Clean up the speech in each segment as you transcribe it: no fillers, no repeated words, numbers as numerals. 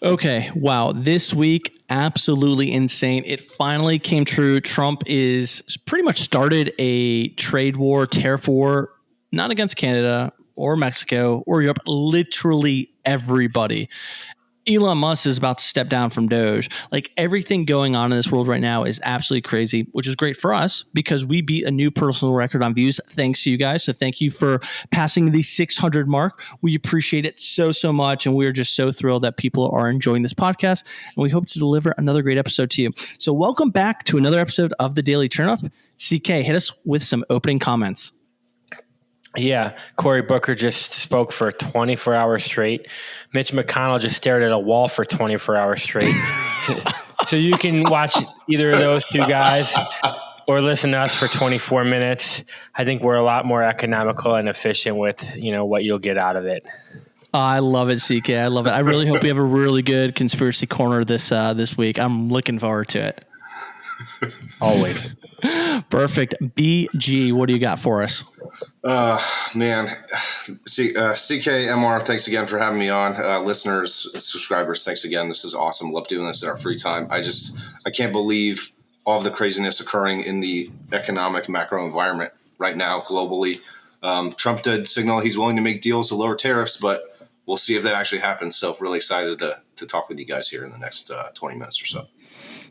Okay. Wow. This week, absolutely insane. It finally came true. Trump is pretty much started a trade war, tariff war, not against Canada or Mexico or Europe, literally everybody. Elon Musk is about to step down from DOGE. Like everything going on in this world right now is absolutely crazy, which is great for us because we beat a new personal record on views thanks to you guys. So thank you for passing the 600 mark. We appreciate it so much. And we're just so thrilled that people are enjoying this podcast. And we hope to deliver another great episode to you. So welcome back to another episode of the Daily Turnup. CK, hit us with some opening comments. Yeah, Cory Booker just spoke for 24 hours straight. Mitch McConnell just stared at a wall for 24 hours straight. So you can watch either of those two guys or listen to us for 24 minutes. I think we're a lot more economical and efficient with, what you'll get out of it. I love it, CK. I love it. I really hope we have a really good conspiracy corner this week. I'm looking forward to it. Always. Perfect. BG, what do you got for us? Man, CK, MR, thanks again for having me on. Listeners, subscribers, thanks again. This is awesome. Love doing this in our free time. I can't believe all of the craziness occurring in the economic macro environment right now globally. Trump did signal he's willing to make deals to lower tariffs, but we'll see if that actually happens. So really excited to talk with you guys here in the next 20 minutes or so.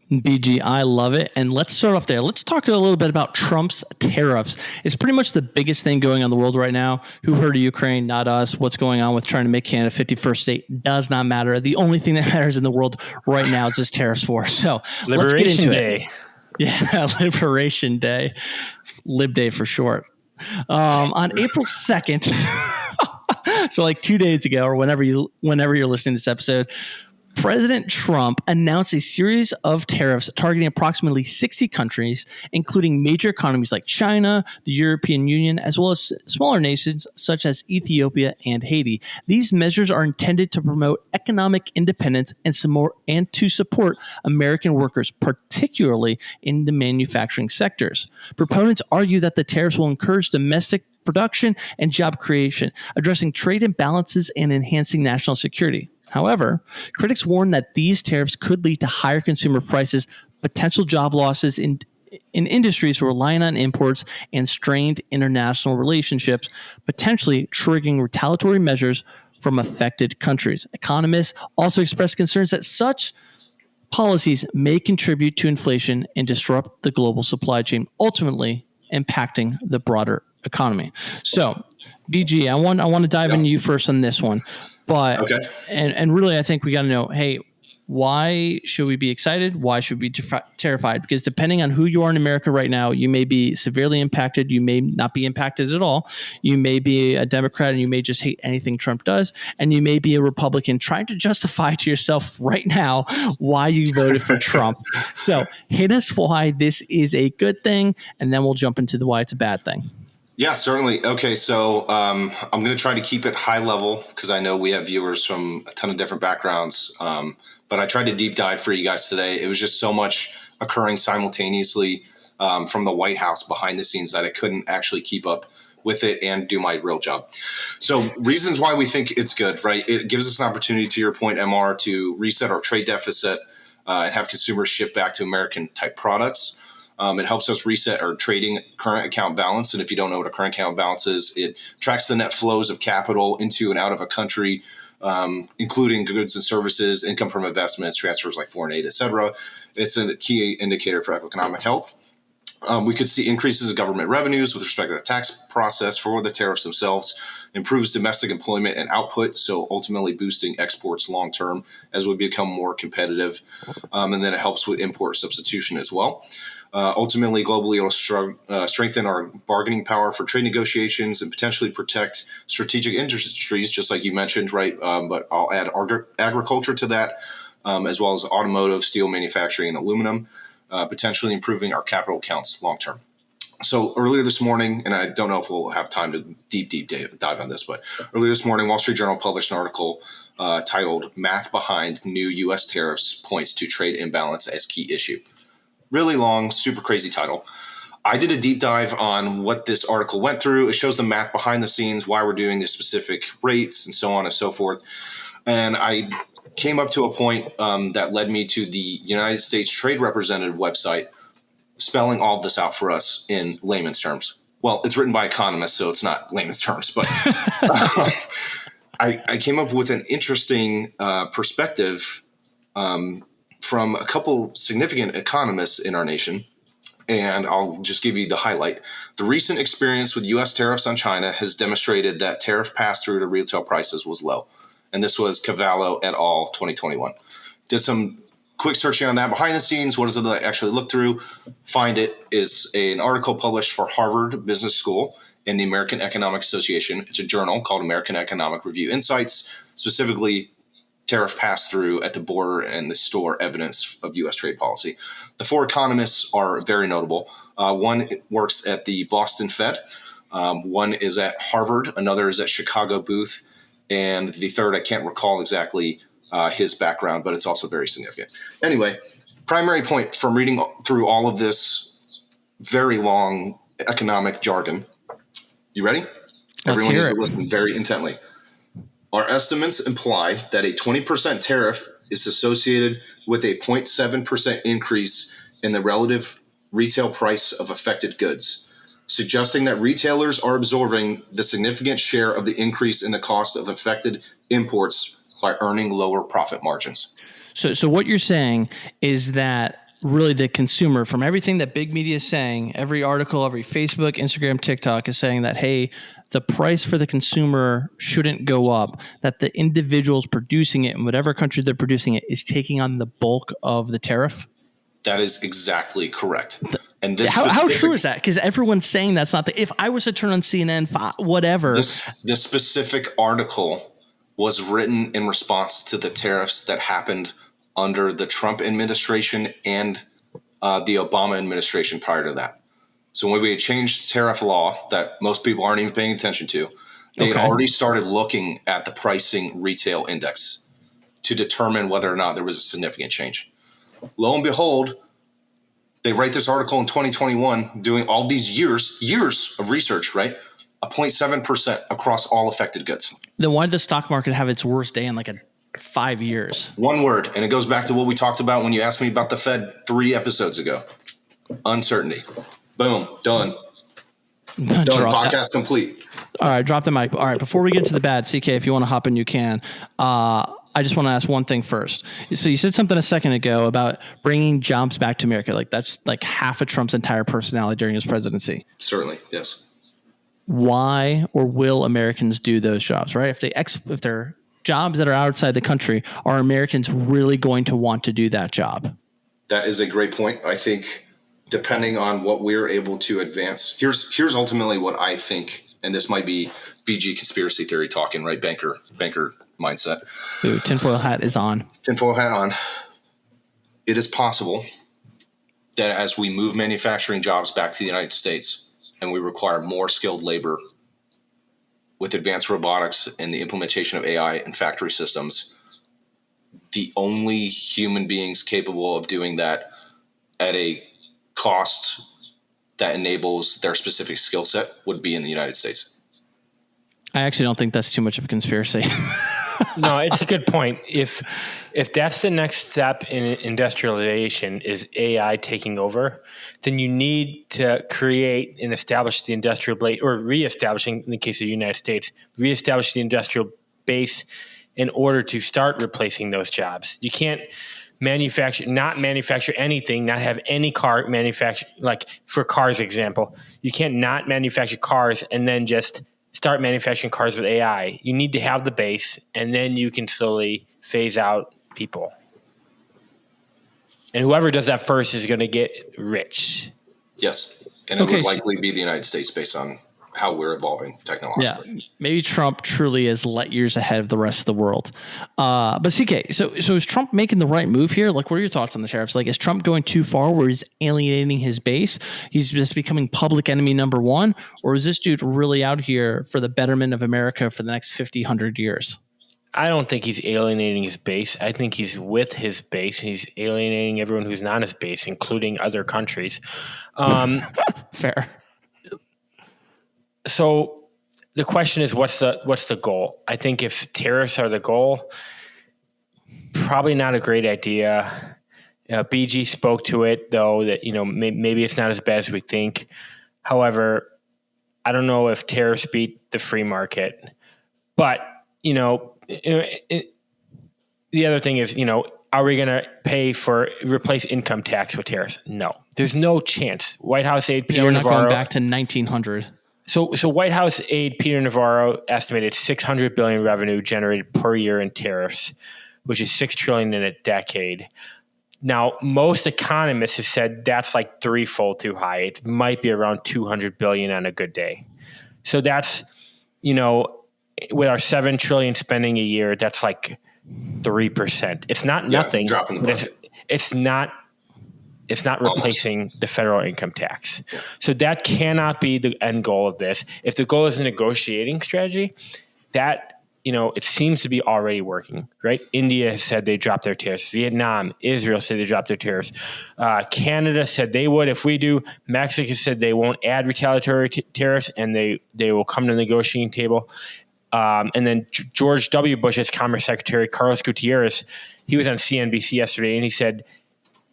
BG, I love it. And let's start off there. Let's talk a little bit about Trump's tariffs. It's pretty much the biggest thing going on in the world right now. Who heard of Ukraine? Not us. What's going on with trying to make Canada 51st state does not matter. The only thing that matters in the world right now is this tariffs war. So let's get into Day. it. Yeah, Liberation Day. Lib Day for short. On April 2nd, so like 2 days ago or whenever you're listening to this episode, President Trump announced a series of tariffs targeting approximately 60 countries, including major economies like China, the European Union, as well as smaller nations such as Ethiopia and Haiti. These measures are intended to promote economic independence and to support American workers, particularly in the manufacturing sectors. Proponents argue that the tariffs will encourage domestic production and job creation, addressing trade imbalances and enhancing national security. However, critics warn that these tariffs could lead to higher consumer prices, potential job losses in industries relying on imports, and strained international relationships, potentially triggering retaliatory measures from affected countries. Economists also express concerns that such policies may contribute to inflation and disrupt the global supply chain, ultimately impacting the broader economy. So, BG, I want to dive into you first on this one. But okay. And really, I think we got to know, hey, why should we be excited? Why should we be terrified? Because depending on who you are in America right now, you may be severely impacted. You may not be impacted at all. You may be a Democrat and you may just hate anything Trump does. And you may be a Republican trying to justify to yourself right now why you voted for Trump. So hit us why this is a good thing, and then we'll jump into the why it's a bad thing. Yeah, certainly. Okay, so I'm going to try to keep it high level because I know we have viewers from a ton of different backgrounds. But I tried to deep dive for you guys today. It was just so much occurring simultaneously from the White House behind the scenes that I couldn't actually keep up with it and do my real job. So reasons why we think it's good, right? It gives us an opportunity, to your point, MR, to reset our trade deficit and have consumers ship back to American type products. It helps us reset our trading current account balance. And if you don't know what a current account balance is, it tracks the net flows of capital into and out of a country, including goods and services, income from investments, transfers like foreign aid, et cetera. It's a key indicator for economic health. We could see increases in government revenues with respect to the tax process for the tariffs themselves, improves domestic employment and output, so ultimately boosting exports long term as we become more competitive. And then it helps with import substitution as well. Ultimately, globally, it'll strengthen our bargaining power for trade negotiations and potentially protect strategic industries, just like you mentioned, right? But I'll add agriculture to that, as well as automotive, steel manufacturing, and aluminum, potentially improving our capital accounts long term. So earlier this morning, and I don't know if we'll have time to deep dive on this, but earlier this morning, Wall Street Journal published an article titled "Math Behind New U.S. Tariffs Points to Trade Imbalance as Key Issue." Really long, super crazy title. I did a deep dive on what this article went through. It shows the math behind the scenes, why we're doing the specific rates and so on and so forth. And I came up to a point that led me to the United States Trade Representative website, spelling all of this out for us in layman's terms. Well, it's written by economists, so it's not layman's terms, but I came up with an interesting perspective from a couple significant economists in our nation. And I'll just give you the highlight. The recent experience with U.S. tariffs on China has demonstrated that tariff pass-through to retail prices was low. And this was Cavallo et al. 2021. Did some quick searching on that behind the scenes. What does it actually look through? Find it is an article published for Harvard Business School and the American Economic Association. It's a journal called American Economic Review Insights, specifically tariff pass-through at the border and the store evidence of U.S. trade policy. The four economists are very notable. One works at the Boston Fed. One is at Harvard. Another is at Chicago Booth. And the third, I can't recall exactly his background, but it's also very significant. Anyway, primary point from reading through all of this very long economic jargon. You ready? Everyone needs to listen very intently. Our estimates imply that a 20% tariff is associated with a 0.7% increase in the relative retail price of affected goods, suggesting that retailers are absorbing the significant share of the increase in the cost of affected imports by earning lower profit margins. So what you're saying is that really the consumer, from everything that big media is saying, every article, every Facebook, Instagram, TikTok is saying that, hey, the price for the consumer shouldn't go up, that the individuals producing it in whatever country they're producing it is taking on the bulk of the tariff? That is exactly correct. And this how true is that? Because everyone's saying that's not the. If I was to turn on CNN, whatever. This specific article was written in response to the tariffs that happened under the Trump administration and the Obama administration prior to that. So when we had changed tariff law that most people aren't even paying attention to, they had already started looking at the pricing retail index to determine whether or not there was a significant change. Lo and behold, they write this article in 2021, doing all these years of research, right? A 0.7% across all affected goods. Then why did the stock market have its worst day in like 5 years? One word, and it goes back to what we talked about when you asked me about the Fed 3 episodes ago. Uncertainty. Boom. Done. Podcast complete. All right, drop the mic. All right, before we get to the bad, CK, if you want to hop in, you can. I just want to ask one thing first. So you said something a second ago about bringing jobs back to America. Like that's like half of Trump's entire personality during his presidency. Certainly, yes. Why or will Americans do those jobs, right? If they're jobs that are outside the country, are Americans really going to want to do that job? That is a great point. I think depending on what we're able to advance, here's ultimately what I think, and this might be BG conspiracy theory talking, right? Banker mindset. Ooh, tinfoil hat is on. Tinfoil hat on. It is possible that as we move manufacturing jobs back to the United States and we require more skilled labor with advanced robotics and the implementation of AI in factory systems, the only human beings capable of doing that at a cost that enables their specific skill set would be in the United States. I actually don't think that's too much of a conspiracy. No, it's a good point. If that's the next step in industrialization is AI taking over, then you need to create and establish the industrial base, or reestablishing, in the case of the United States, reestablish the industrial base in order to start replacing those jobs. You can't not manufacture anything, not have any car manufacture, like for cars example. You can't not manufacture cars and then just start manufacturing cars with AI. You need to have the base, and then you can slowly phase out people. And whoever does that first is going to get rich. Yes. And it would likely be the United States based on how we're evolving technologically. Yeah. Maybe Trump truly is light years ahead of the rest of the world. But CK, so is Trump making the right move here? Like, what are your thoughts on the tariffs? Like, is Trump going too far where he's alienating his base? He's just becoming public enemy number one? Or is this dude really out here for the betterment of America for the next 50, 100 years? I don't think he's alienating his base. I think he's with his base. He's alienating everyone who's not his base, including other countries. Fair. So the question is, what's the goal? I think if tariffs are the goal, probably not a great idea. BG spoke to it, though, that, maybe it's not as bad as we think. However, I don't know if tariffs beat the free market. But, the other thing is, are we going to replace income tax with tariffs? No, there's no chance. White House aide Peter we're Navarro. Not going back to 1900. So White House aide Peter Navarro estimated $600 billion revenue generated per year in tariffs, which is $6 trillion in a decade. Now, most economists have said that's like threefold too high. It might be around $200 billion on a good day. So that's, with our $7 trillion spending a year, that's like 3%. It's not nothing. Dropping the budget. It's not replacing the federal income tax. Yeah. So that cannot be the end goal of this. If the goal is a negotiating strategy, that, it seems to be already working, right? India has said they dropped their tariffs. Vietnam, Israel said they dropped their tariffs. Canada said they would if we do. Mexico said they won't add retaliatory tariffs, and they will come to the negotiating table. And then George W. Bush's Commerce Secretary, Carlos Gutierrez, he was on CNBC yesterday, and he said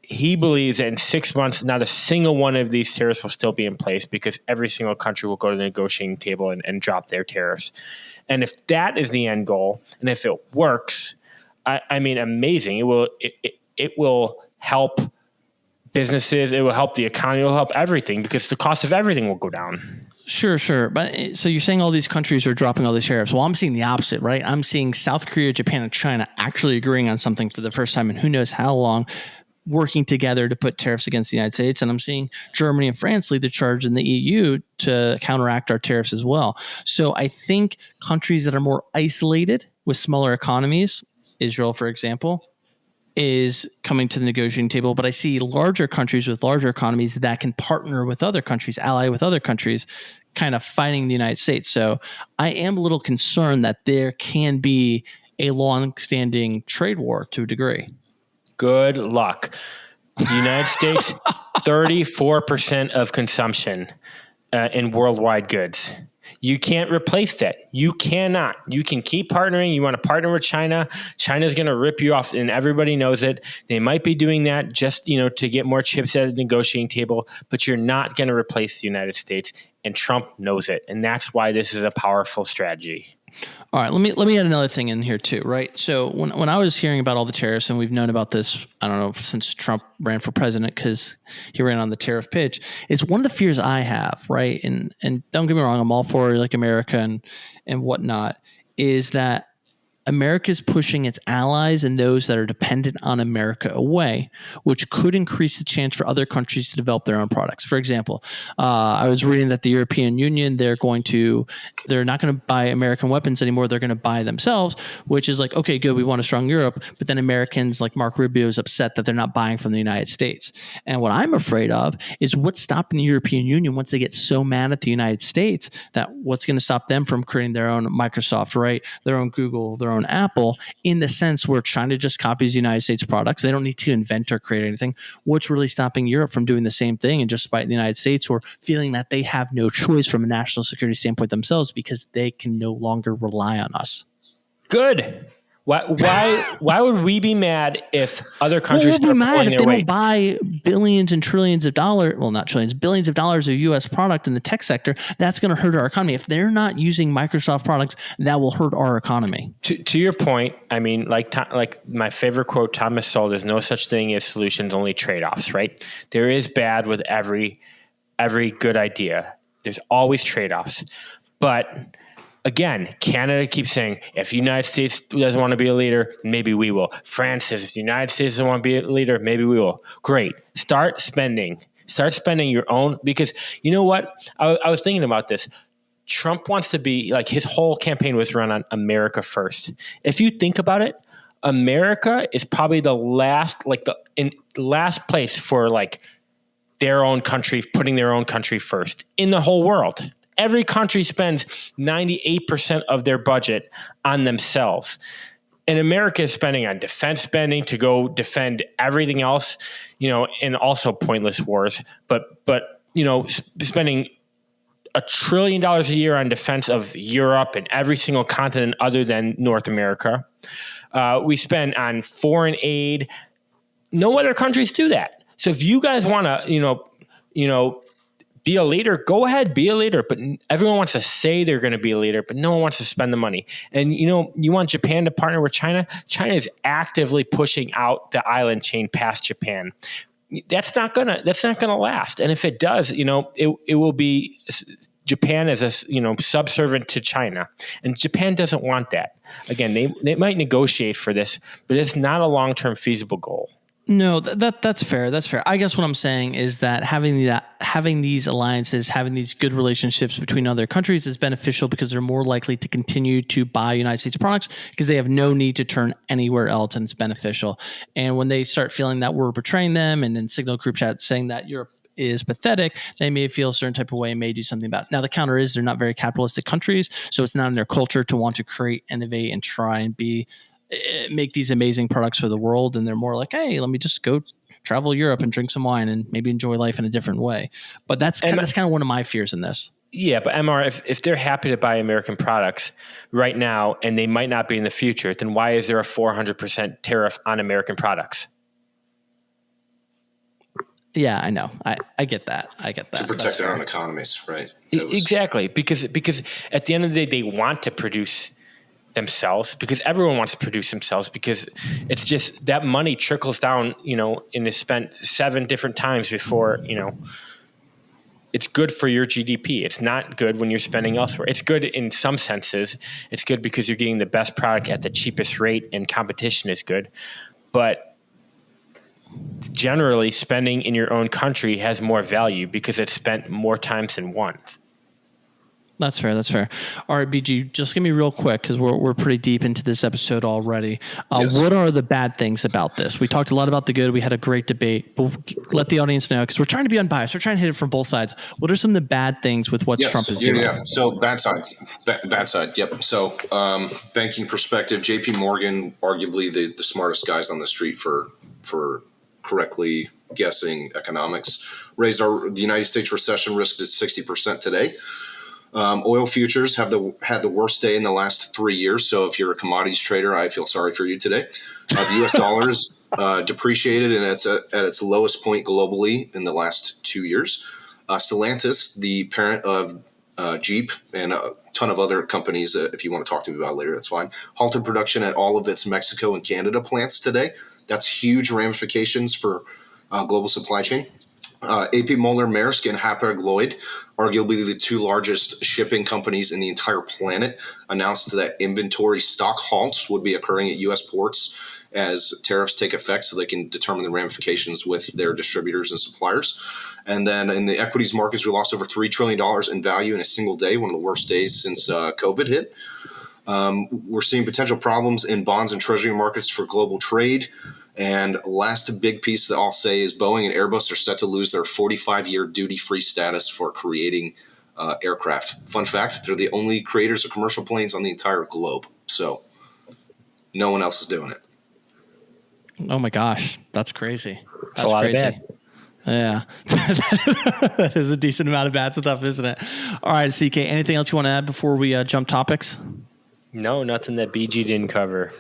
he believes that in 6 months, not a single one of these tariffs will still be in place because every single country will go to the negotiating table and drop their tariffs. And if that is the end goal, and if it works, I mean, amazing. It will help businesses. It will help the economy. It will help everything because the cost of everything will go down. Sure. But so you're saying all these countries are dropping all these tariffs. Well, I'm seeing the opposite, right? I'm seeing South Korea, Japan, and China actually agreeing on something for the first time in who knows how long, working together to put tariffs against the United States. And I'm seeing Germany and France lead the charge in the EU to counteract our tariffs as well. So I think countries that are more isolated with smaller economies, Israel, for example, is coming to the negotiating table. But I see larger countries with larger economies that can partner with other countries, ally with other countries, kind of fighting the United States. So I am a little concerned that there can be a long-standing trade war to a degree. Good luck. The United States, 34% of consumption in worldwide goods. You can't replace that. You cannot. You can keep partnering. You want to partner with China. China's going to rip you off, and everybody knows it. They might be doing that just, to get more chips at the negotiating table, but you're not going to replace the United States, and Trump knows it. And that's why this is a powerful strategy. All right, let me add another thing in here too, right? So when I was hearing about all the tariffs, and we've known about this, I don't know, since Trump ran for president because he ran on the tariff pitch, is one of the fears I have, right? And don't get me wrong, I'm all for like America and whatnot, is that America is pushing its allies and those that are dependent on America away, which could increase the chance for other countries to develop their own products. For example, I was reading that the European Union, they're not going to buy American weapons anymore. They're going to buy themselves, which is like, okay, good. We want a strong Europe. But then Americans like Mark Rubio is upset that they're not buying from the United States. And what I'm afraid of is what's stopping the European Union once they get so mad at the United States that what's going to stop them from creating their own Microsoft, right? Their own Google, their own Apple, in the sense where China just copies United States products. They don't need to invent or create anything. What's really stopping Europe from doing the same thing and just spite the United States, or feeling that they have no choice from a national security standpoint themselves because they can no longer rely on us? Good. Why would we be mad if other countries start pulling their weight? If they don't buy billions and trillions of dollars, well, not trillions, billions of dollars of U.S. product in the tech sector, that's going to hurt our economy. If they're not using Microsoft products, that will hurt our economy. To your point, I mean, like my favorite quote, Thomas Sowell, there's no such thing as solutions, only trade-offs, right? There is bad with every good idea. There's always trade-offs. But again, Canada keeps saying, if the United States doesn't want to be a leader, maybe we will. France says, if the United States doesn't want to be a leader, maybe we will. Great. Start spending your own, because you know what? I was thinking about this. Trump wants to be, like, his whole campaign was run on America first. If you think about it, America is probably the last place for like their own country, putting their own country first in the whole world. Every country spends 98% of their budget on themselves. And America is spending on defense spending to go defend everything else, and also pointless wars. But spending $1 trillion a year on defense of Europe and every single continent other than North America. We spend on foreign aid. No other countries do that. So if you guys want to, be a leader, go ahead, be a leader. But everyone wants to say they're going to be a leader, but no one wants to spend the money. And, you want Japan to partner with China. China is actively pushing out the island chain past Japan. That's not gonna last. And if it does, it will be Japan as a subservient to China, and Japan doesn't want that. Again, they might negotiate for this, but it's not a long-term feasible goal. No, that's fair. That's fair. I guess what I'm saying is that having these alliances, having these good relationships between other countries is beneficial because they're more likely to continue to buy United States products because they have no need to turn anywhere else, and it's beneficial. And when they start feeling that we're betraying them, and in signal group chat saying that Europe is pathetic, they may feel a certain type of way and may do something about it. Now, the counter is they're not very capitalistic countries, so it's not in their culture to want to create, innovate, and try and make these amazing products for the world. And they're more like, hey, let me just go travel Europe and drink some wine and maybe enjoy life in a different way. But that's kind of one of my fears in this. Yeah, but MR, if they're happy to buy American products right now and they might not be in the future, then why is there a 400% tariff on American products? Yeah, I know. I get that. To protect their own economies, right? Exactly. Because at the end of the day, they want to produce themselves, because everyone wants to produce themselves, because it's just that money trickles down, and is spent 7 different times before, it's good for your GDP. It's not good when you're spending elsewhere. It's good in some senses. It's good because you're getting the best product at the cheapest rate and competition is good. But generally, spending in your own country has more value because it's spent more times than once. That's fair. All right, BG, just give me real quick because we're pretty deep into this episode already. Yes. What are the bad things about this? We talked a lot about the good. We had a great debate, but let the audience know, because we're trying to be unbiased. We're trying to hit it from both sides. What are some of the bad things with what Trump is doing? Yeah. So bad side. Yep. So banking perspective, JP Morgan, arguably the smartest guys on the street for correctly guessing economics, raised the United States recession risk to 60% today. Oil futures had the worst day in the last 3 years. So if you're a commodities trader, I feel sorry for you today. The U.S. dollars depreciated, and it's at its lowest point globally in the last 2 years. Stellantis, the parent of Jeep and a ton of other companies, if you want to talk to me about it later, that's fine, halted production at all of its Mexico and Canada plants today. That's huge ramifications for global supply chain. AP Moller Maersk and Hapag-Lloyd, arguably the 2 largest shipping companies in the entire planet, announced that inventory stock halts would be occurring at U.S. ports as tariffs take effect, so they can determine the ramifications with their distributors and suppliers. And then in the equities markets, we lost over $3 trillion in value in a single day, one of the worst days since COVID hit. We're seeing potential problems in bonds and treasury markets for global trade. And last big piece that I'll say is Boeing and Airbus are set to lose their 45-year duty-free status for creating aircraft. Fun fact, they're the only creators of commercial planes on the entire globe. So no one else is doing it. Oh my gosh, that's crazy. That's a lot crazy. of bad. Yeah, that is a decent amount of bad stuff, isn't it? All right, CK, anything else you want to add before we jump topics? No, nothing that BG didn't cover.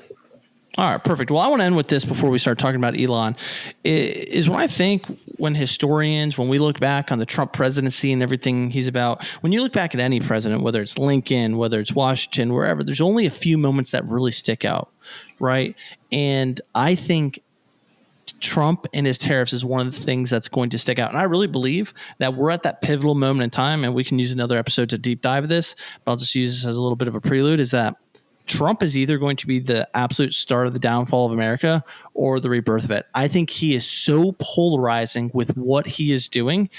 All right, perfect. Well, I want to end with this before we start talking about Elon. Is when I think when we look back on the Trump presidency and everything he's about, when you look back at any president, whether it's Lincoln, whether it's Washington, wherever, there's only a few moments that really stick out, right? And I think Trump and his tariffs is one of the things that's going to stick out. And I really believe that we're at that pivotal moment in time, and we can use another episode to deep dive this, but I'll just use this as a little bit of a prelude, is that Trump is either going to be the absolute start of the downfall of America or the rebirth of it. I think he is so polarizing with what he is doing.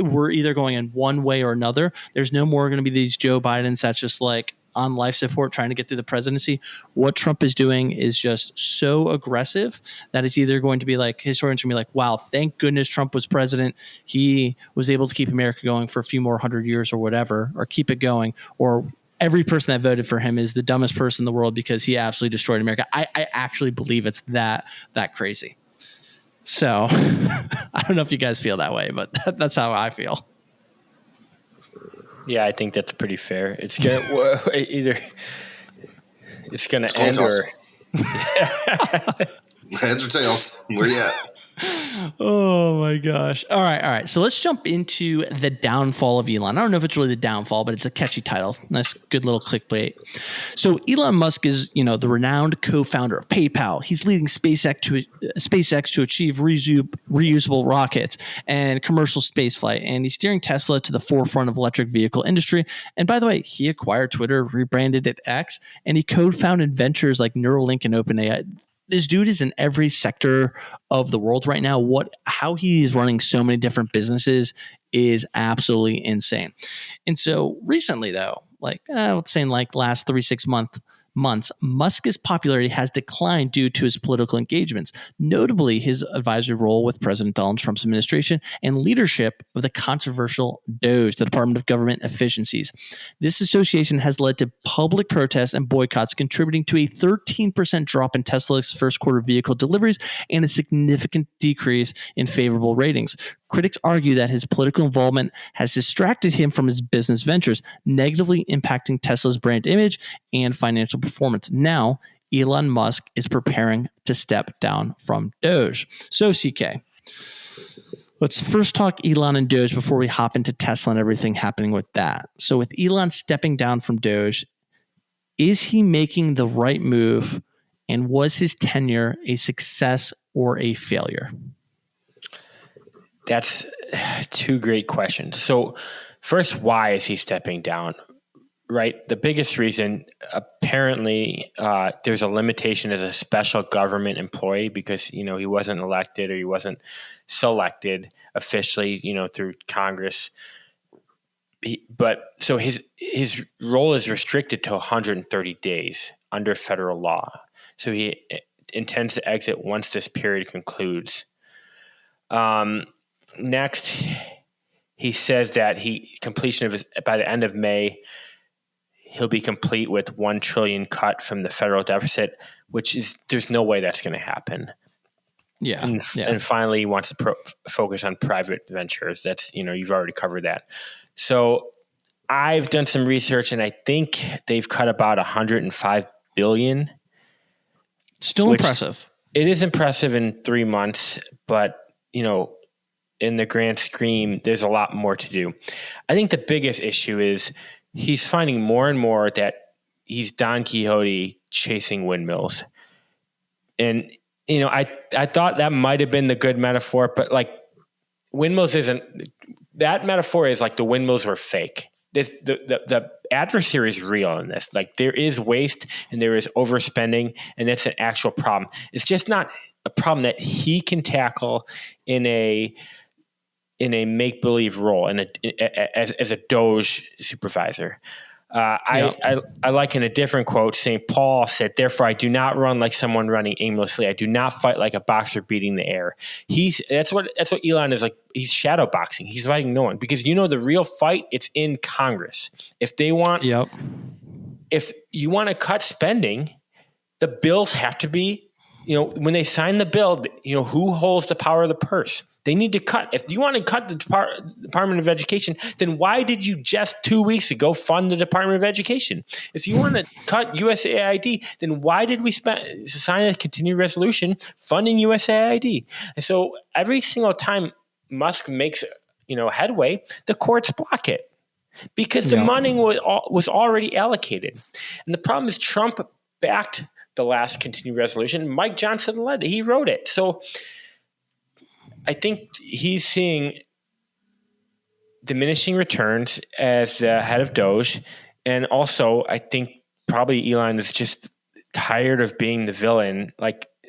We're either going in one way or another. There's no more going to be these Joe Bidens that's just like on life support trying to get through the presidency. What Trump is doing is just so aggressive that it's either going to be like, historians are going to be like, wow, thank goodness Trump was president. He was able to keep America going for a few more 100 years or whatever, or keep it going, or every person that voted for him is the dumbest person in the world because he absolutely destroyed America. I actually believe it's that crazy. So I don't know if you guys feel that way, but that's how I feel. Yeah, I think that's pretty fair. It's gonna either it's gonna end or Heads or tails? Where you at? Oh my gosh. All right. So let's jump into the downfall of Elon. I don't know if it's really the downfall, but it's a catchy title. Nice, good little clickbait. So Elon Musk is, the renowned co-founder of PayPal. He's leading SpaceX to achieve reusable rockets and commercial spaceflight. And he's steering Tesla to the forefront of electric vehicle industry. And by the way, he acquired Twitter, rebranded it X, and he co-founded ventures like Neuralink and OpenAI. This dude is in every sector of the world right now. How he is running so many different businesses is absolutely insane. And so recently, though, let's say in last 3-6 months, Musk's popularity has declined due to his political engagements, notably his advisory role with President Donald Trump's administration and leadership of the controversial DOGE, the Department of Government Efficiencies. This association has led to public protests and boycotts, contributing to a 13% drop in Tesla's first quarter vehicle deliveries and a significant decrease in favorable ratings. Critics argue that his political involvement has distracted him from his business ventures, negatively impacting Tesla's brand image and financial performance. Now, Elon Musk is preparing to step down from DOGE. So, CK, let's first talk Elon and DOGE before we hop into Tesla and everything happening with that. So, with Elon stepping down from DOGE, is he making the right move? And was his tenure a success or a failure? That's two great questions. So first, why is he stepping down? Right. The biggest reason, apparently, there's a limitation as a special government employee because, he wasn't elected or he wasn't selected officially, through Congress. So his role is restricted to 130 days under federal law. So he intends to exit once this period concludes. Next, he says that by the end of May, he'll be complete with $1 trillion cut from the federal deficit, there's no way that's going to happen. Yeah. And finally, he wants to focus on private ventures. That's, you've already covered that. So I've done some research and I think they've cut about $105 billion. Still impressive. It is impressive in 3 months, but, in the grand scheme, there's a lot more to do. I think the biggest issue is he's finding more and more that he's Don Quixote chasing windmills. And, I thought that might have been the good metaphor, but windmills that metaphor is like the windmills were fake. The adversary is real in this. There is waste and there is overspending, and that's an actual problem. It's just not a problem that he can tackle in a make-believe role as a DOGE supervisor. I like in a different quote, St. Paul said, "Therefore, I do not run like someone running aimlessly. I do not fight like a boxer beating the air." That's what Elon is like. He's shadow boxing. He's fighting no one because the real fight, it's in Congress. If they want, if you want to cut spending, the bills have to be, when they sign the bill, who holds the power of the purse? They need to cut. If you want to cut the Department of Education, then why did you just 2 weeks ago fund the Department of Education? If you want to cut USAID, then why did we sign a continued resolution funding USAID? And so every single time Musk makes headway, the courts block it because the money was already allocated. And the problem is Trump backed the last continued resolution. Mike Johnson led it. He wrote it. So I think he's seeing diminishing returns as the head of DOGE. And also, I think probably Elon is just tired of being the villain.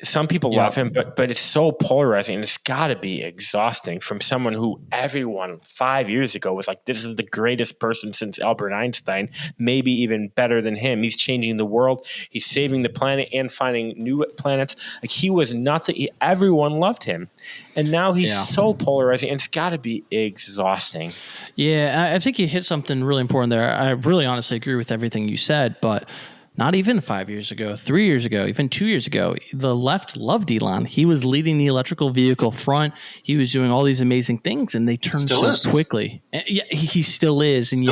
Some people love him, but it's so polarizing and it's got to be exhausting from someone who everyone 5 years ago was like, this is the greatest person since Albert Einstein, maybe even better than him. He's changing the world. He's saving the planet and finding new planets. He was nothing. Everyone loved him. And now he's so polarizing and it's got to be exhausting. Yeah, I think you hit something really important there. I really honestly agree with everything you said, but not even 5 years ago, 3 years ago, even 2 years ago, the left loved Elon. He was leading the electrical vehicle front. He was doing all these amazing things, and they turned quickly. And yeah, he still is. And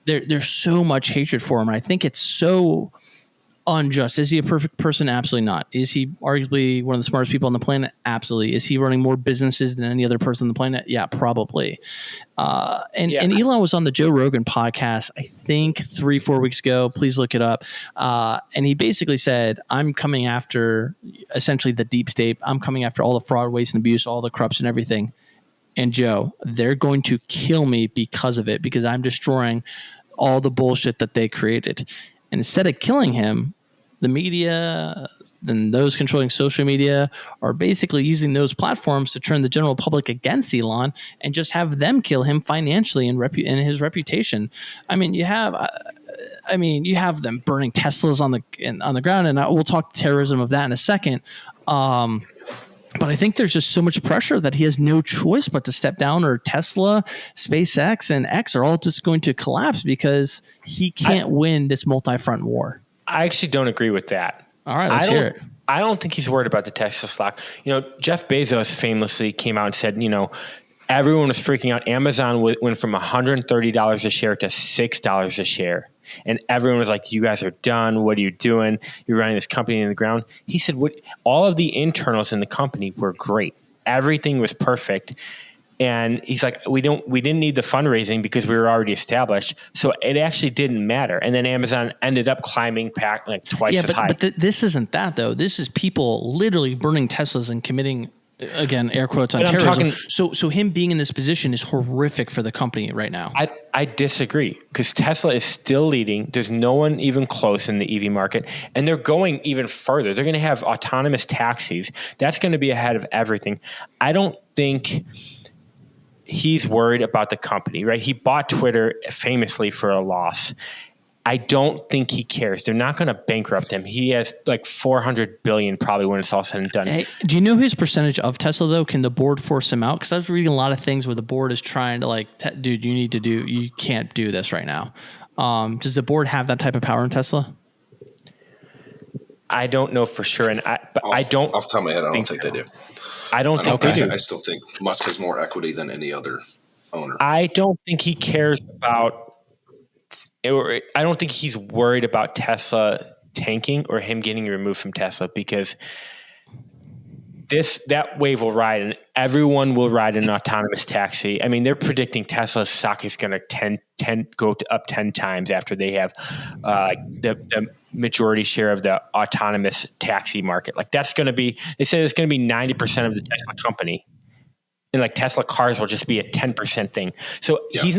there's so much hatred for him. And I think it's so unjust. Is he a perfect person? Absolutely not. Is he arguably one of the smartest people on the planet? Absolutely. Is he running more businesses than any other person on the planet? Yeah, probably. And Elon was on the Joe Rogan podcast, I think 3-4 weeks ago. Please look it up. And he basically said, I'm coming after essentially the deep state. I'm coming after all the fraud, waste, and abuse, all the corruption, everything. And Joe, they're going to kill me because of it, because I'm destroying all the bullshit that they created. And instead of killing him, the media and those controlling social media are basically using those platforms to turn the general public against Elon and just have them kill him financially and his reputation. I mean, you have them burning Teslas on the ground, and we'll talk terrorism of that in a second. But I think there's just so much pressure that he has no choice but to step down, or Tesla, SpaceX, and X are all just going to collapse because he can't win this multi-front war. I actually don't agree with that. All right, let's hear it. I don't think he's worried about the Tesla stock. Jeff Bezos famously came out and said, everyone was freaking out. Amazon went from $130 a share to $6 a share. And everyone was like, you guys are done. What are you doing? You're running this company in the ground. He said, all of the internals in the company were great. Everything was perfect. And he's like, we didn't need the fundraising because we were already established. So it actually didn't matter. And then Amazon ended up climbing back like twice as high. But this isn't that, though. This is people literally burning Teslas and committing, again, air quotes on terrorism. So him being in this position is horrific for the company right now. I disagree, because Tesla is still leading. There's no one even close in the EV market, and they're going even further. They're going to have autonomous taxis. That's going to be ahead of everything. I don't think he's worried about the company, right? He bought Twitter famously for a loss. I don't think he cares. They're not going to bankrupt him. He has like $400 billion probably when it's all said and done. Hey, do you know his percentage of Tesla, though? Can the board force him out? Because I was reading a lot of things where the board is trying to dude, you can't do this right now. Does the board have that type of power in Tesla? I don't know for sure. And off the top of my head, I don't think they do. I don't think they do. I still think Musk has more equity than any other owner. I don't think he cares about, I don't think he's worried about Tesla tanking or him getting removed from Tesla, because that wave will ride, and everyone will ride an autonomous taxi. I mean, they're predicting Tesla's stock is going to go up 10 times after they have the majority share of the autonomous taxi market. Like that's going to be, they say it's going to be 90% of the Tesla company. And like Tesla cars will just be a 10% thing. So he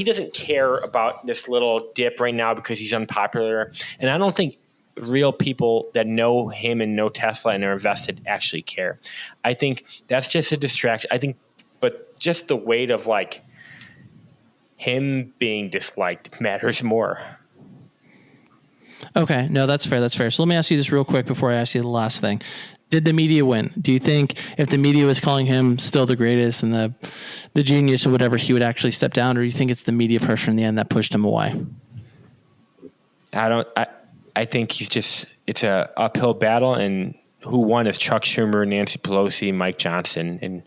doesn't care about this little dip right now because he's unpopular. And I don't think real people that know him and know Tesla and are invested actually care. I think that's just a distraction. But just the weight of like him being disliked matters more. Okay. No, that's fair. So let me ask you this real quick before I ask you the last thing. Did the media win? Do you think if the media was calling him still the greatest and the genius or whatever, he would actually step down? Or do you think it's the media pressure in the end that pushed him away? I think it's a uphill battle, and who won is Chuck Schumer, Nancy Pelosi, Mike Johnson, and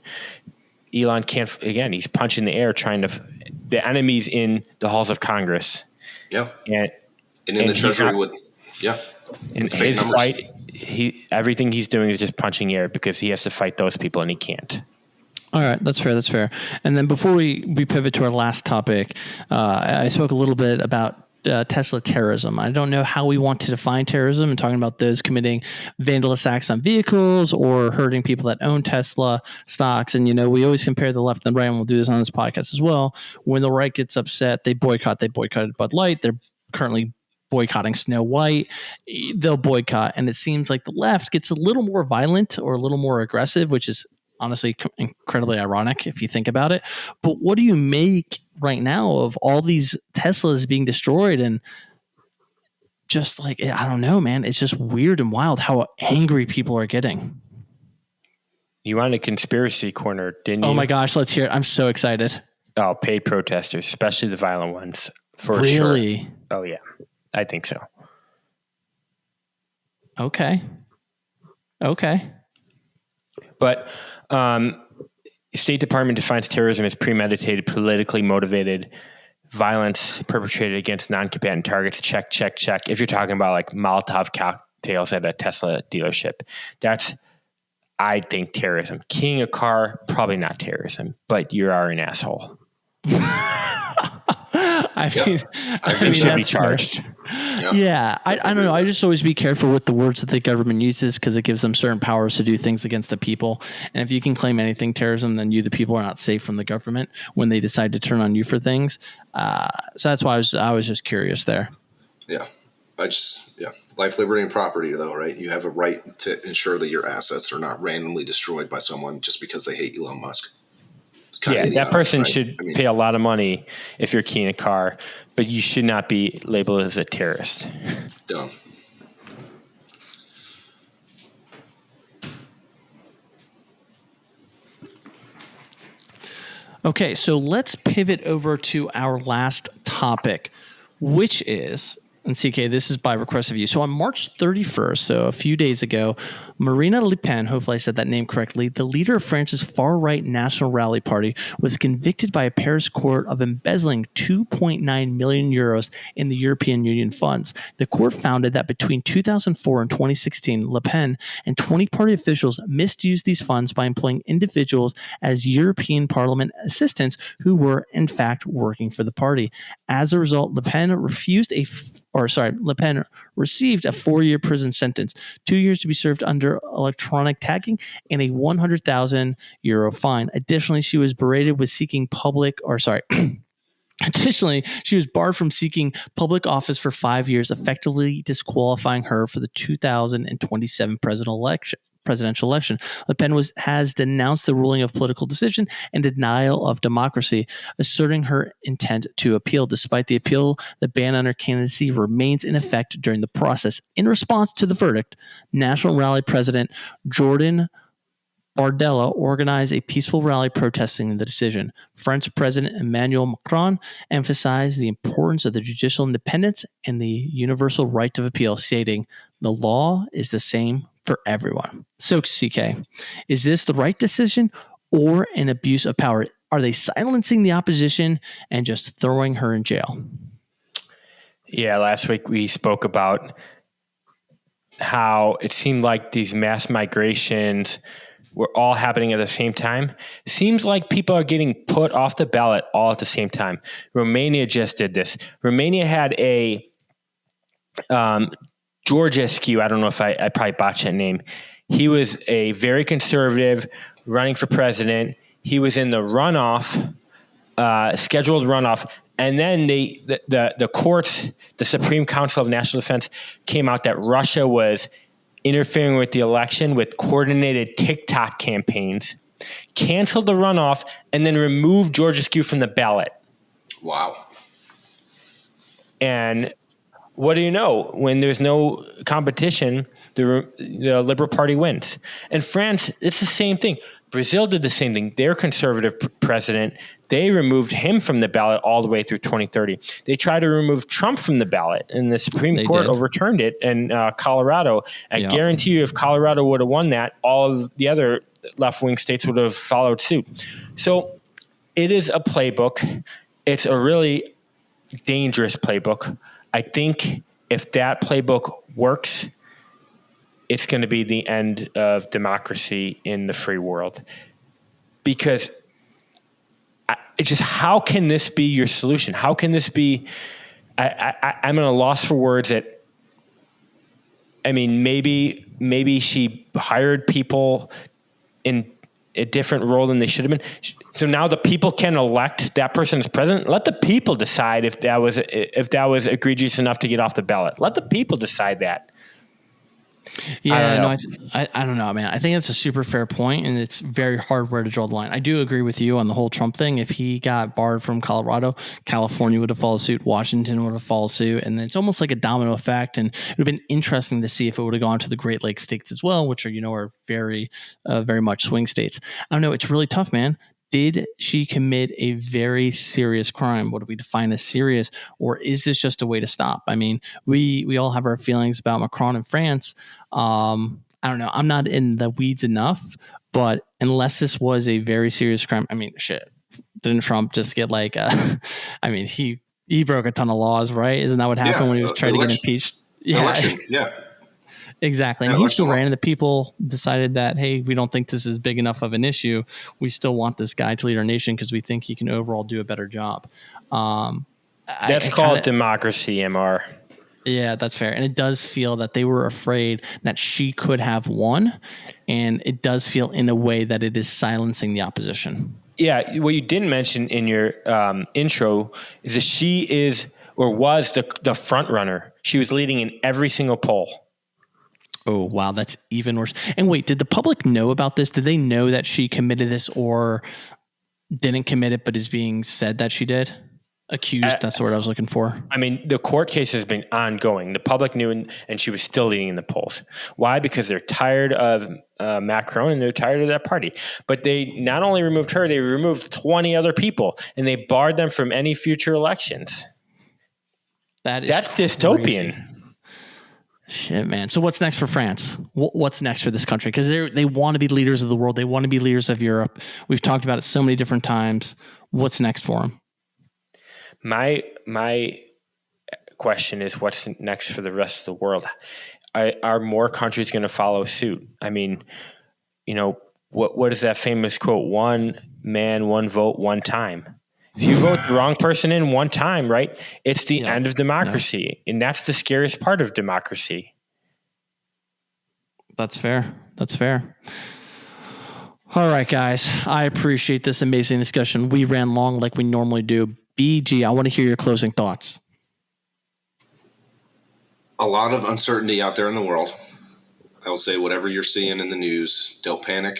Elon can't, again, he's punching the air the enemies in the halls of Congress. Yeah. And in the Treasury in his fight, everything he's doing is just punching air because he has to fight those people and he can't. All right, that's fair. And then before we pivot to our last topic, I spoke a little bit about Tesla terrorism. I don't know how we want to define terrorism and talking about those committing vandalous acts on vehicles or hurting people that own Tesla stocks. And, we always compare the left and the right, and we'll do this on this podcast as well. When the right gets upset, they boycotted Bud Light. They're currently boycotting Snow White. They'll boycott. And it seems like the left gets a little more violent or a little more aggressive, which is honestly incredibly ironic if you think about it. But what do you make right now of all these Teslas being destroyed? And just like, I don't know, man, it's just weird and wild how angry people are getting. You wanted a conspiracy corner, didn't you? Oh my gosh, let's hear it. I'm so excited. Oh, paid protesters, especially the violent ones, for sure. Really? Oh yeah, I think so. Okay. But State Department defines terrorism as premeditated, politically motivated violence perpetrated against non-combatant targets, check, check, check. If you're talking about like Molotov cocktails at a Tesla dealership, that's, I think, terrorism. Keying a car, probably not terrorism, but you are an asshole. You should be charged. Yeah, I don't know. I just always be careful with the words that the government uses because it gives them certain powers to do things against the people. And if you can claim anything terrorism, then you, the people, are not safe from the government when they decide to turn on you for things. So that's why I was just curious there. Yeah. Life, liberty, and property, though, right? You have a right to ensure that your assets are not randomly destroyed by someone just because they hate Elon Musk. Idiotic, that person should pay a lot of money if you're keying a car, but you should not be labeled as a terrorist. Dumb. Okay, so let's pivot over to our last topic, which is, and CK, this is by request of you. So on March 31st, so a few days ago, Marine Le Pen, hopefully I said that name correctly, the leader of France's far-right National Rally Party, was convicted by a Paris court of embezzling 2.9 million euros in the European Union funds. The court found that between 2004 and 2016, Le Pen and 20 party officials misused these funds by employing individuals as European Parliament assistants who were, in fact, working for the party. As a result, Le Pen received a 4-year prison sentence, 2 years to be served under electronic tagging, and a 100,000 euro fine. Additionally, she was Additionally, she was barred from seeking public office for 5 years, effectively disqualifying her for the 2027 presidential election. Le Pen has denounced the ruling of political decision and denial of democracy, asserting her intent to appeal. Despite the appeal, the ban on her candidacy remains in effect during the process. In response to the verdict, National Rally President Jordan Bardella organized a peaceful rally protesting the decision. French President Emmanuel Macron emphasized the importance of the judicial independence and the universal right of appeal, stating, "The law is the same for everyone." So, CK, is this the right decision or an abuse of power? Are they silencing the opposition and just throwing her in jail? Yeah, last week we spoke about how it seemed like these mass migrations were all happening at the same time. It seems like people are getting put off the ballot all at the same time. Romania just did this. Romania had a Georgescu, I don't know if I probably botched that name. He was a very conservative running for president. He was in the runoff, scheduled runoff. And then the courts, the Supreme Council of National Defense, came out that Russia was interfering with the election with coordinated TikTok campaigns, canceled the runoff, and then removed Georgescu from the ballot. Wow. And what do you know? When there's no competition, the Liberal Party wins. And France, it's the same thing. Brazil did the same thing. Their conservative president, they removed him from the ballot all the way through 2030. They tried to remove Trump from the ballot, and the Supreme Court overturned it in Colorado. I guarantee you if Colorado would have won that, all of the other left-wing states would have followed suit. So it is a playbook. It's a really dangerous playbook. I think if that playbook works, it's going to be the end of democracy in the free world. Because it's just, how can this be your solution? How can this be? I'm at a loss for words. Maybe she hired people in a different role than they should have been. So now the people can elect that person as president. Let the people decide if that was egregious enough to get off the ballot. Let the people decide that. Yeah, I don't know, man. I think it's a super fair point, and it's very hard where to draw the line. I do agree with you on the whole Trump thing. If he got barred from Colorado, California would have followed suit, Washington would have followed suit, and it's almost like a domino effect. And it would have been interesting to see if it would have gone to the Great Lakes states as well, which are very, very much swing states. I don't know. It's really tough, man. Did she commit a very serious crime? What do we define as serious? Or is this just a way to stop? I mean, we all have our feelings about Macron in France. I don't know. I'm not in the weeds enough, but unless this was a very serious crime, I mean, shit. Didn't Trump just get he he broke a ton of laws, right? Isn't that what happened when he was trying to get impeached? Yeah, election. Yeah, exactly. And he still ran, and the people decided that, hey, we don't think this is big enough of an issue. We still want this guy to lead our nation because we think he can overall do a better job. That's called democracy, MR. Yeah, that's fair. And it does feel that they were afraid that she could have won. And it does feel in a way that it is silencing the opposition. Yeah. What you didn't mention in your intro is that she is or was the front runner. She was leading in every single poll. Oh, wow. That's even worse. And wait, did the public know about this? Did they know that she committed this or didn't commit it, but is being said that she did? Accused, that's the word I was looking for. I mean, the court case has been ongoing. The public knew, and she was still leading in the polls. Why? Because they're tired of Macron and they're tired of that party. But they not only removed her, they removed 20 other people, and they barred them from any future elections. That's crazy. Dystopian. Shit, man. So what's next for France? What's next for this country? Because they want to be leaders of the world. They want to be leaders of Europe. We've talked about it so many different times. What's next for them? My question is, what's next for the rest of the world? Are more countries going to follow suit? I mean, what is that famous quote? One man, one vote, one time. If you vote the wrong person in one time, right, it's the end of democracy. And that's the scariest part of democracy. That's fair. That's fair. All right, guys. I appreciate this amazing discussion. We ran long like we normally do. BG, I want to hear your closing thoughts. A lot of uncertainty out there in the world. I will say whatever you're seeing in the news, don't panic.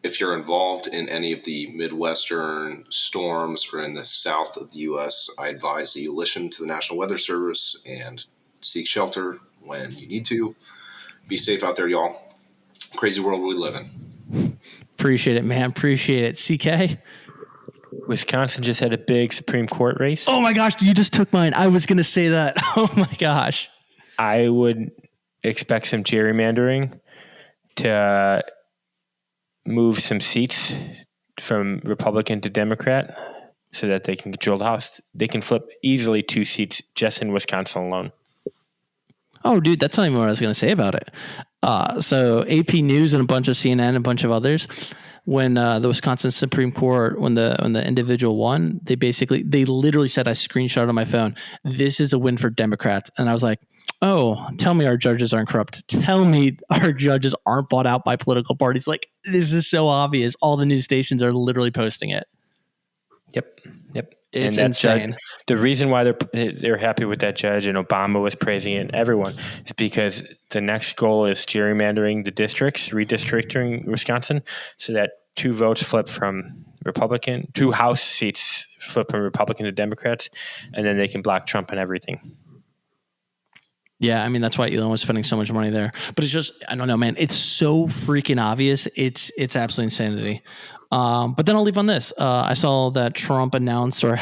If you're involved in any of the Midwestern storms or in the south of the U.S., I advise that you listen to the National Weather Service and seek shelter when you need to. Be safe out there, y'all. Crazy world we live in. Appreciate it, man. Appreciate it. CK? Wisconsin just had a big Supreme Court race. Oh my gosh, you just took mine. I was going to say that. Oh my gosh. I would expect some gerrymandering to move some seats from Republican to Democrat so that they can control the House. They can flip easily 2 seats just in Wisconsin alone. Oh, dude, that's not even what I was going to say about it. So AP News and a bunch of CNN and a bunch of others, when the Wisconsin Supreme Court, when the individual won, they literally said, I screenshot on my phone, this is a win for Democrats. And I was like, oh, tell me our judges aren't corrupt. Tell me our judges aren't bought out by political parties. Like, this is so obvious. All the news stations are literally posting it. Yep. It's insane. The reason why they're happy with that judge, and Obama was praising it, and everyone, is because the next goal is gerrymandering the districts, redistricting Wisconsin, so that 2 votes flip from Republican, 2 House seats flip from Republican to Democrats, and then they can block Trump and everything. Yeah, I mean, that's why Elon was spending so much money there. But it's just, I don't know, man. It's so freaking obvious. It's absolute insanity. But then I'll leave on this. I saw that Trump announced or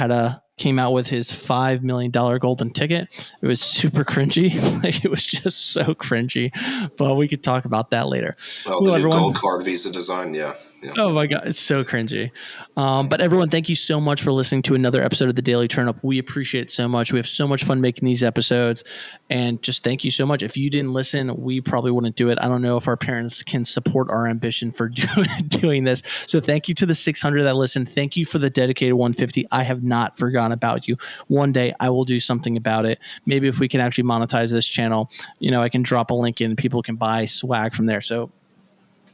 came out with his $5 million golden ticket. It was super cringy. Like, it was just so cringy. But we could talk about that later. Oh, the new gold card Visa design. Yeah. Oh my God, it's so cringy. But everyone, thank you so much for listening to another episode of the Daily Turnup. We appreciate it so much. We have so much fun making these episodes, and just thank you so much. If you didn't listen, we probably wouldn't do it. I don't know if our parents can support our ambition for doing this. So thank you to the 600 that listened. Thank you for the dedicated 150. I have not forgotten about you. One day I will do something about it. Maybe if we can actually monetize this channel, I can drop a link in and people can buy swag from there. So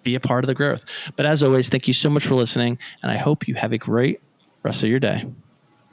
be a part of the growth. But as always, thank you so much for listening, and I hope you have a great rest of your day.